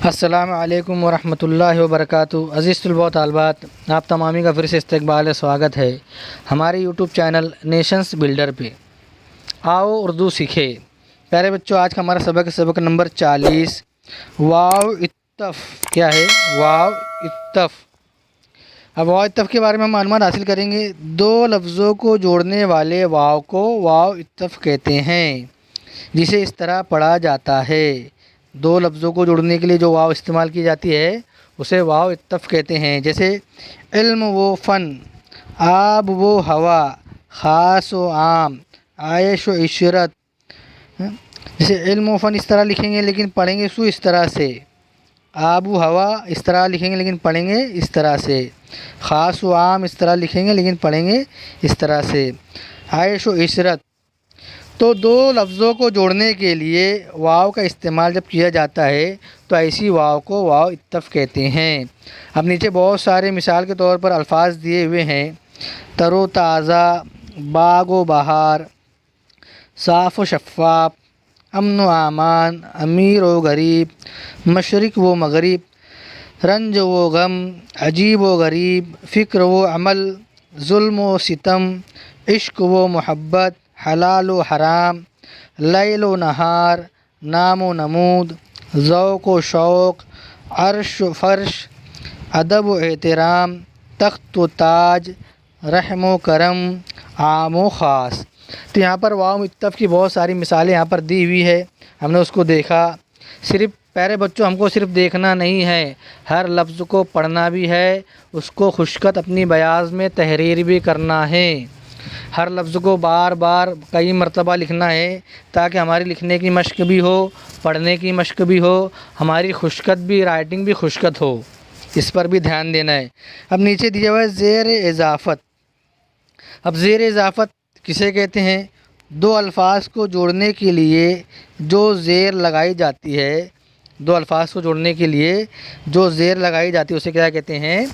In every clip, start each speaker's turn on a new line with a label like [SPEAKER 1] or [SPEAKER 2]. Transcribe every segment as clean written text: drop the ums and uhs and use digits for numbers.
[SPEAKER 1] السلام علیکم ورحمۃ اللہ وبرکاتہ۔ عزیز طلباء و طالبات، آپ تمامی کا پھر سے استقبال سواگت ہے ہمارے یوٹیوب چینل نیشنز بلڈر پہ۔ آؤ اردو سیکھے۔ پیارے بچوں، آج کا ہمارا سبق نمبر 40 واو اتف کیا ہے؟ واو اتف۔ اب واو اتف کے بارے میں ہم معلومات حاصل کریں گے۔ دو لفظوں کو جوڑنے والے واو کو واو اتف کہتے ہیں، جسے اس طرح پڑھا جاتا ہے۔ دو لفظوں کو جوڑنے کے لیے جو واو استعمال کی جاتی ہے اسے واو اتف کہتے ہیں، جیسے علم و فن، آب و ہوا، خاص و عام، عیش و عشرت۔ جیسے علم و فن اس طرح لکھیں گے لیکن پڑھیں گے اس طرح سے، آب و ہوا اس طرح لکھیں گے لیکن پڑھیں گے اس طرح سے، خاص و عام اس طرح لکھیں گے لیکن پڑھیں گے اس طرح سے، عیش و عشرت۔ تو دو لفظوں کو جوڑنے کے لیے واو کا استعمال جب کیا جاتا ہے تو ایسی واو کو واو اتف کہتے ہیں۔ اب نیچے بہت سارے مثال کے طور پر الفاظ دیے ہوئے ہیں: تر و تازہ، باغ و بہار، صاف و شفاف، امن و امان، امیر و غریب، مشرق و مغرب، رنج و غم، عجیب و غریب، فکر و عمل، ظلم و ستم، عشق و محبت، حلال و حرام، لیل و نہار، نام و نمود، ذوق و شوق، عرش و فرش، ادب و احترام، تخت و تاج، رحم و کرم، عام و خاص۔ تو یہاں پر واو اتف کی بہت ساری مثالیں یہاں پر دی ہوئی ہے، ہم نے اس کو دیکھا۔ صرف پیارے بچوں، ہم کو صرف دیکھنا نہیں ہے، ہر لفظ کو پڑھنا بھی ہے، اس کو خشکت اپنی بیاض میں تحریر بھی کرنا ہے۔ ہر لفظ کو بار بار کئی مرتبہ لکھنا ہے تاکہ ہماری لکھنے کی مشق بھی ہو، پڑھنے کی مشق بھی ہو، ہماری خشکت بھی، رائٹنگ بھی خشکت ہو، اس پر بھی دھیان دینا ہے۔ اب نیچے دیا ہوا ہے زیر اضافت۔ اب زیر اضافت کسے کہتے ہیں؟ دو الفاظ کو جوڑنے کے لیے جو زیر لگائی جاتی ہے، دو الفاظ کو جوڑنے کے لیے جو زیر لگائی جاتی ہے اسے کیا کہتے ہیں؟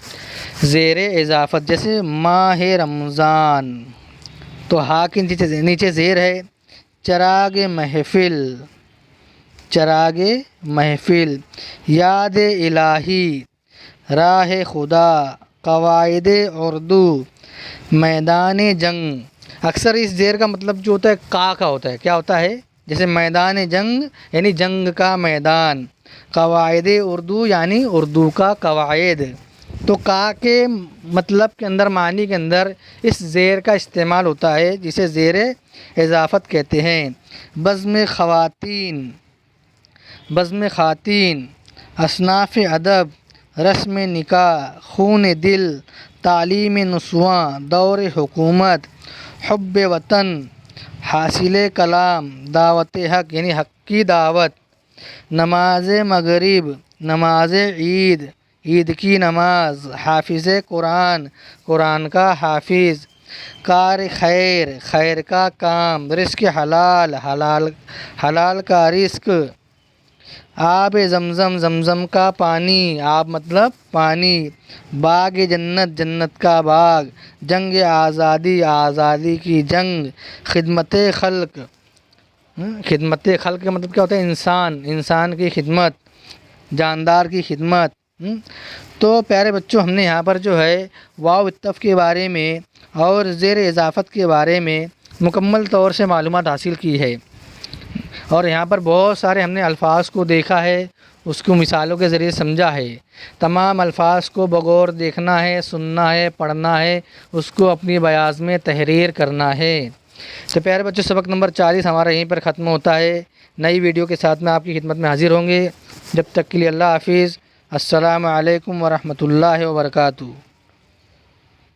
[SPEAKER 1] زیر اضافت۔ جیسے ماہ رمضان، تو ہا کے نیچے زیر ہے، چراغ محفل، چراغ محفل، یاد الہی، راہ خدا، قواعد اردو، میدان جنگ۔ اکثر اس زیر کا مطلب جو ہوتا ہے کا ہوتا ہے۔ کیا ہوتا ہے؟ جیسے میدان جنگ یعنی جنگ کا میدان، قواعد اردو یعنی اردو کا قواعد۔ تو کا کے مطلب کے اندر، معنی کے اندر اس زیر کا استعمال ہوتا ہے جسے زیر اضافت کہتے ہیں۔ بزم خواتین، بزم خواتین، اصناف ادب، رسم نکاح، خون دل، تعلیم نسواں، دور حکومت، حب وطن، حاصل کلام، دعوت حق یعنی حق کی دعوت، نماز مغرب، نماز عید، عید کی نماز، حافظ قرآن، قرآن کا حافظ، کار خیر، خیر کا کام، رزق حلال، حلال کا رزق، آب زمزم، زمزم کا پانی، آب مطلب پانی، باغ جنت، جنت کا باغ، جنگ آزادی، آزادی کی جنگ، خدمت خلق، خدمت خلق کا مطلب کیا ہوتا ہے؟ انسان، انسان کی خدمت، جاندار کی خدمت۔ تو پیارے بچوں، ہم نے یہاں پر جو ہے واو اتف کے بارے میں اور زیر اضافت کے بارے میں مکمل طور سے معلومات حاصل کی ہے، اور یہاں پر بہت سارے ہم نے الفاظ کو دیکھا ہے، اس کو مثالوں کے ذریعے سمجھا ہے۔ تمام الفاظ کو بغور دیکھنا ہے، سننا ہے، پڑھنا ہے، اس کو اپنی بیاض میں تحریر کرنا ہے۔ تو پیارے بچوں، سبق نمبر 40 ہمارا یہیں پر ختم ہوتا ہے۔ نئی ویڈیو کے ساتھ میں آپ کی خدمت میں حاضر ہوں گے۔ جب تک کے لیے اللہ حافظ۔ السلام علیکم ورحمۃ اللہ وبرکاتہ۔